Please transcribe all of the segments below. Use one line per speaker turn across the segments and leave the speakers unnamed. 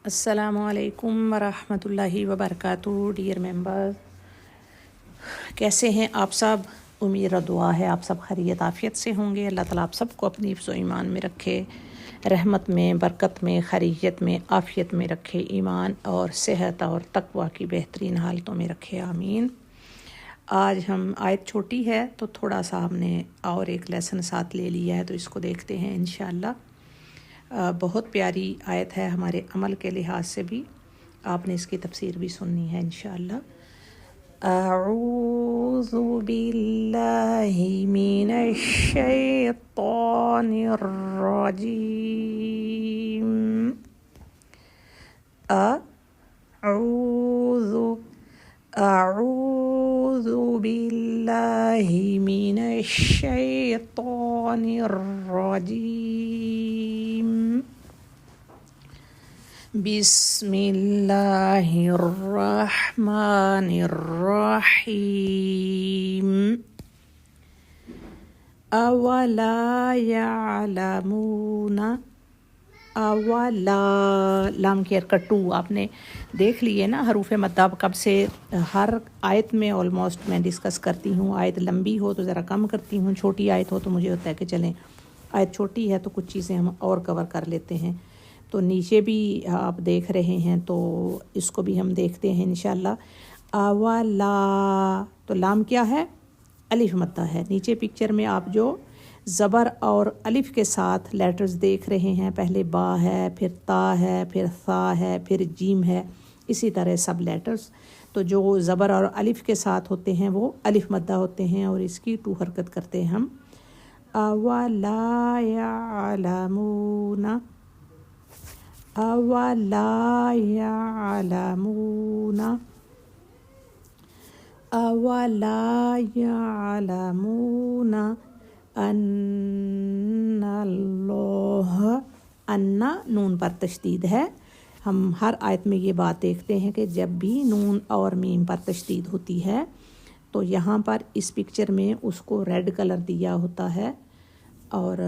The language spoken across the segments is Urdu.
السلام علیکم ورحمۃ اللہ وبرکاتہ۔ ڈیئر ممبر، کیسے ہیں آپ سب؟ امید و دعا ہے آپ سب خیریت عافیت سے ہوں گے۔ اللہ تعالیٰ آپ سب کو اپنی حفظ و ایمان میں رکھے، رحمت میں، برکت میں، خیریت میں، عافیت میں رکھے، ایمان اور صحت اور تقوی کی بہترین حالتوں میں رکھے، آمین۔ آج ہم آیت چھوٹی ہے تو تھوڑا سا ہم نے اور ایک لیسن ساتھ لے لیا ہے، تو اس کو دیکھتے ہیں انشاءاللہ۔ بہت پیاری آیت ہے، ہمارے عمل کے لحاظ سے بھی آپ نے اس کی تفسیر بھی سننی ہے انشاءاللہ۔ اعوذ باللہ من الشیطان الرجیم۔ اعوذ باللہ من الشیطان الرجیم۔ بسم اللہ الرحمن الرحیم۔ اولا یعلمون، اولا لام کی حرکت 2 آپ نے دیکھ لیے نا، حروف مدہ کب سے ہر آیت میں آلموسٹ میں ڈسکس کرتی ہوں۔ آیت لمبی ہو تو ذرا کم کرتی ہوں، چھوٹی آیت ہو تو مجھے ہوتا ہے کہ چلیں آیت چھوٹی ہے تو کچھ چیزیں ہم اور کور کر لیتے ہیں۔ تو نیچے بھی آپ دیکھ رہے ہیں تو اس کو بھی ہم دیکھتے ہیں انشاءاللہ۔ اولا تو لام کیا ہے؟ الف مدہ ہے۔ نیچے پکچر میں آپ جو زبر اور الف کے ساتھ لیٹرز دیکھ رہے ہیں، پہلے با ہے، پھر تا ہے، پھر ثا ہے، پھر جیم ہے، اسی طرح سب لیٹرز تو جو زبر اور الف کے ساتھ ہوتے ہیں وہ الف مدہ ہوتے ہیں، اور اس کی 2 حرکت کرتے ہیں ہم۔ اولا یعلمون، اولا یعلمون، اولا یعلمون ان اللہ، ان نون پر تشدید ہے۔ ہم ہر آیت میں یہ بات دیکھتے ہیں کہ جب بھی نون اور میم پر تشدید ہوتی ہے تو یہاں پر اس پکچر میں اس کو ریڈ کلر دیا ہوتا ہے، اور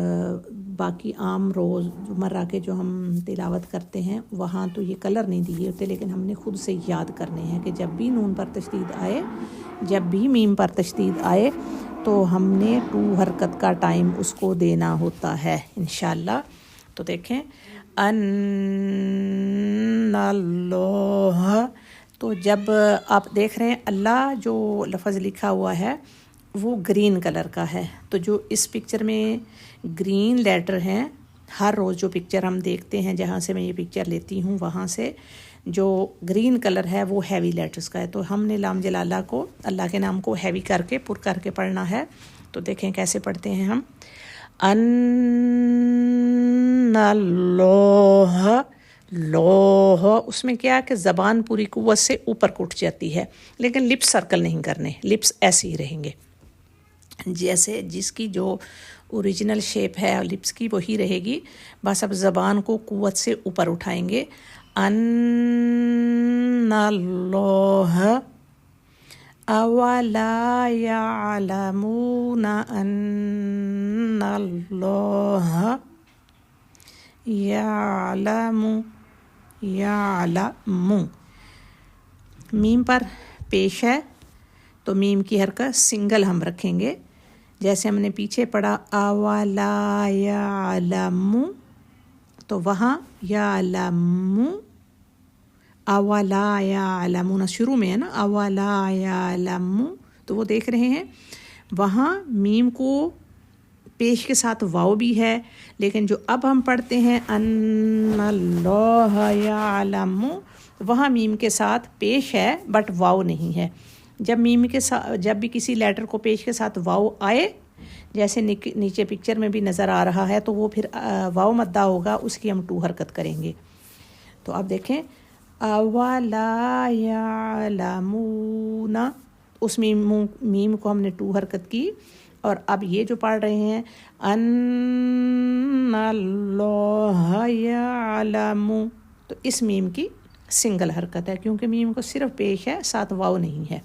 باقی عام روز مرہ کے جو ہم تلاوت کرتے ہیں وہاں تو یہ کلر نہیں دیے ہوتے، لیکن ہم نے خود سے یاد کرنے ہیں کہ جب بھی نون پر تشدید آئے، جب بھی میم پر تشدید آئے تو ہم نے 2 حرکت کا ٹائم اس کو دینا ہوتا ہے انشاءاللہ۔ تو دیکھیں ان اللہ، تو جب آپ دیکھ رہے ہیں اللہ جو لفظ لکھا ہوا ہے وہ گرین کلر کا ہے، تو جو اس پکچر میں گرین لیٹر ہیں، ہر روز جو پکچر ہم دیکھتے ہیں جہاں سے میں یہ پکچر لیتی ہوں وہاں سے جو گرین کلر ہے وہ ہیوی لیٹرز کا ہے، تو ہم نے لام جلالہ کو، اللہ کے نام کو ہیوی کر کے پر کر کے پڑھنا ہے۔ تو دیکھیں کیسے پڑھتے ہیں ہم۔ ان اللہ، لوہ، اس میں کیا کہ زبان پوری قوت سے اوپر کو اٹھ جاتی ہے، لیکن لپس سرکل نہیں کرنے، لپس ایسے ہی رہیں گے جیسے جس کی جو اوریجنل شیپ ہے لپس کی وہی رہے گی، بس اب زبان کو قوت سے اوپر اٹھائیں گے۔ ان اللہ اولا یعلمون ان اللہ یعلم، یعلم، میم پر پیش ہے تو میم کی حرکت سنگل ہم رکھیں گے، جیسے ہم نے پیچھے پڑھا اولا یعلم، تو وہاں یعلم، اولا یعلمون شروع میں ہے نا، اولا یعلم، تو وہ دیکھ رہے ہیں وہاں میم کو پیش کے ساتھ واو بھی ہے، لیکن جو اب ہم پڑھتے ہیں ان اللہ یعلم، وہاں میم کے ساتھ پیش ہے بٹ واو نہیں ہے۔ جب میم کے ساتھ، جب بھی کسی لیٹر کو پیش کے ساتھ واو آئے، جیسے نیچے پکچر میں بھی نظر آ رہا ہے، تو وہ پھر واو مدہ ہوگا، اس کی ہم 2 حرکت کریں گے۔ تو اب دیکھیں اولا یعلمون، اس میم کو ہم نے 2 حرکت کی، اور اب یہ جو پڑھ رہے ہیں ان اللہ یعلم، تو اس میم کی سنگل حرکت ہے، کیونکہ میم کو صرف پیش ہے، ساتھ واو نہیں ہے۔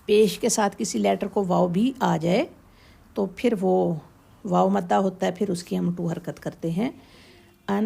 پیش کے ساتھ کسی لیٹر کو واو بھی آ جائے تو پھر وہ واو مدہ ہوتا ہے، پھر اس کی ہم 2 حرکت کرتے ہیں۔ ان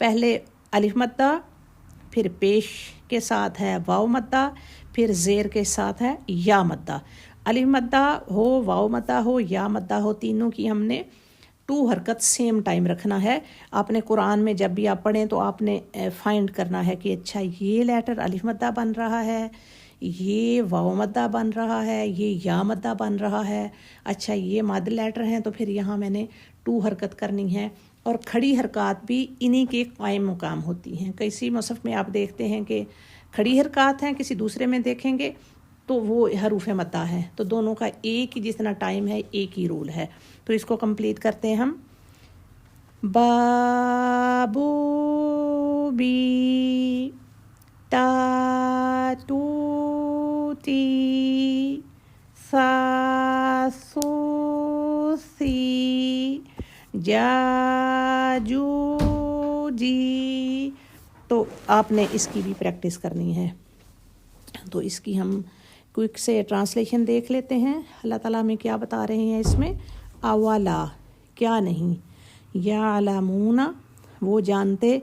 پہلے الف مدہ، پھر پیش کے ساتھ ہے واو مدہ، پھر زیر کے ساتھ ہے یا مدہ۔ الف مدہ ہو، واو مدہ ہو، یا مدہ ہو، تینوں کی ہم نے 2 حرکت سیم ٹائم رکھنا ہے۔ آپ نے قرآن میں جب بھی آپ پڑھیں تو آپ نے فائنڈ کرنا ہے کہ اچھا یہ لیٹر الف مدہ بن رہا ہے، یہ واو مدہ بن رہا ہے، یہ یا مدہ بن رہا ہے، اچھا یہ مد لیٹر ہیں تو پھر یہاں میں نے 2 حرکت کرنی ہے۔ اور کھڑی حرکات بھی انہی کے قائم مقام ہوتی ہیں۔ کسی مصحف میں آپ دیکھتے ہیں کہ کھڑی حرکات ہیں، کسی دوسرے میں دیکھیں گے تو وہ حروف مدہ ہے، تو دونوں کا ایک ہی جتنا ٹائم ہے، ایک ہی رول ہے۔ تو اس کو کمپلیٹ کرتے ہیں ہم۔ بابو بی، تا تو تی، سا سو سی، جا جو جی۔ تو آپ نے اس کی بھی پریکٹس کرنی ہے۔ تو اس کی ہم کوئک سے ٹرانسلیشن دیکھ لیتے ہیں۔ اللہ تعالیٰ ہمیں کیا بتا رہے ہیں اس میں؟ اولا، کیا نہیں، یعلمون، وہ جانتے،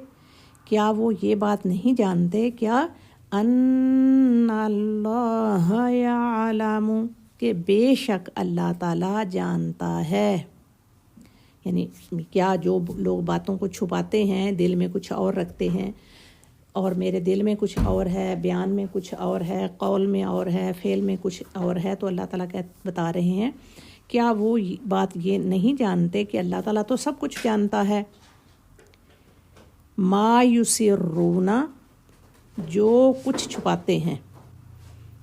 کیا وہ یہ بات نہیں جانتے، کیا ان اللہ یعلم، کہ بے شک اللہ تعالیٰ جانتا ہے۔ یعنی کیا جو لوگ باتوں کو چھپاتے ہیں، دل میں کچھ اور رکھتے ہیں، اور میرے دل میں کچھ اور ہے، بیان میں کچھ اور ہے، قول میں اور ہے، فعل میں کچھ اور ہے، تو اللہ تعالیٰ بتا رہے ہیں کیا وہ بات یہ نہیں جانتے کہ اللہ تعالیٰ تو سب کچھ جانتا ہے۔ ما یسرون، جو کچھ چھپاتے ہیں،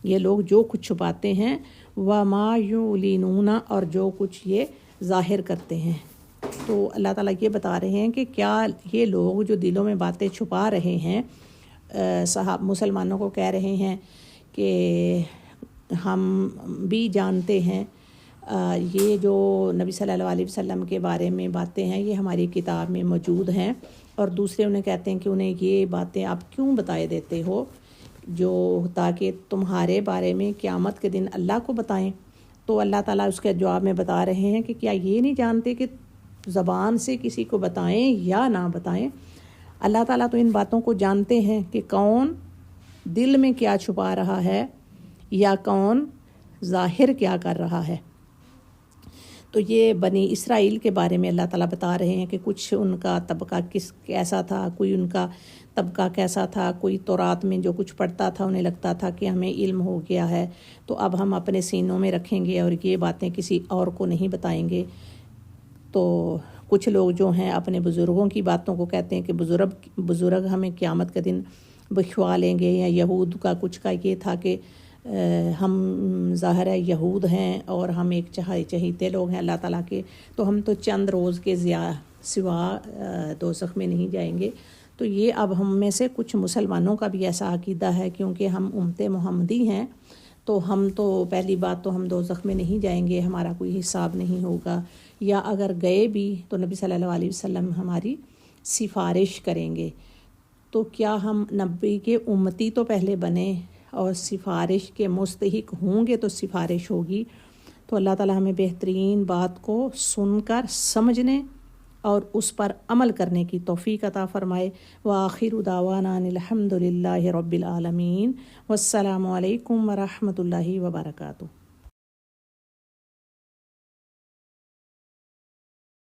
یہ لوگ جو کچھ چھپاتے ہیں، وما یعلنون، اور جو کچھ یہ ظاہر کرتے ہیں۔ تو اللہ تعالیٰ یہ بتا رہے ہیں کہ کیا یہ لوگ جو دلوں میں باتیں چھپا رہے ہیں، مسلمانوں کو کہہ رہے ہیں کہ ہم بھی جانتے ہیں، یہ جو نبی صلی اللہ علیہ وسلم کے بارے میں باتیں ہیں یہ ہماری کتاب میں موجود ہیں، اور دوسرے انہیں کہتے ہیں کہ انہیں یہ باتیں آپ کیوں بتائے دیتے ہو، جو تاکہ تمہارے بارے میں قیامت کے دن اللہ کو بتائیں۔ تو اللہ تعالیٰ اس کے جواب میں بتا رہے ہیں کہ کیا یہ نہیں جانتے کہ زبان سے کسی کو بتائیں یا نہ بتائیں، اللہ تعالیٰ تو ان باتوں کو جانتے ہیں کہ کون دل میں کیا چھپا رہا ہے یا کون ظاہر کیا کر رہا ہے۔ تو یہ بنی اسرائیل کے بارے میں اللہ تعالیٰ بتا رہے ہیں کہ کچھ ان کا طبقہ کیسا تھا، کوئی ان کا طبقہ کیسا تھا، کوئی تورات میں جو کچھ پڑھتا تھا انہیں لگتا تھا کہ ہمیں علم ہو گیا ہے تو اب ہم اپنے سینوں میں رکھیں گے اور یہ باتیں کسی اور کو نہیں بتائیں گے۔ تو کچھ لوگ جو ہیں اپنے بزرگوں کی باتوں کو کہتے ہیں کہ بزرگ ہمیں قیامت کے دن بخشوا لیں گے، یا یہود کا کچھ کا یہ تھا کہ ہم ظاہر ہے یہود ہیں اور ہم ایک چہیتے لوگ ہیں اللہ تعالیٰ کے، تو ہم تو چند روز کے سوا دوزخ میں نہیں جائیں گے۔ تو یہ اب ہم میں سے کچھ مسلمانوں کا بھی ایسا عقیدہ ہے، کیونکہ ہم امت محمدی ہیں، تو ہم تو پہلی بات تو ہم دوزخ میں نہیں جائیں گے، ہمارا کوئی حساب نہیں ہوگا، یا اگر گئے بھی تو نبی صلی اللہ علیہ وسلم ہماری سفارش کریں گے۔ تو کیا ہم نبی کے امتی تو پہلے بنے اور سفارش کے مستحق ہوں گے تو سفارش ہوگی۔ تو اللہ تعالیٰ ہمیں بہترین بات کو سن کر سمجھنے اور اس پر عمل کرنے کی توفیق عطا فرمائے۔ وآخر دعوانا الحمد للہ رب العالمین، والسلام علیکم ورحمۃ اللہ وبرکاتہ۔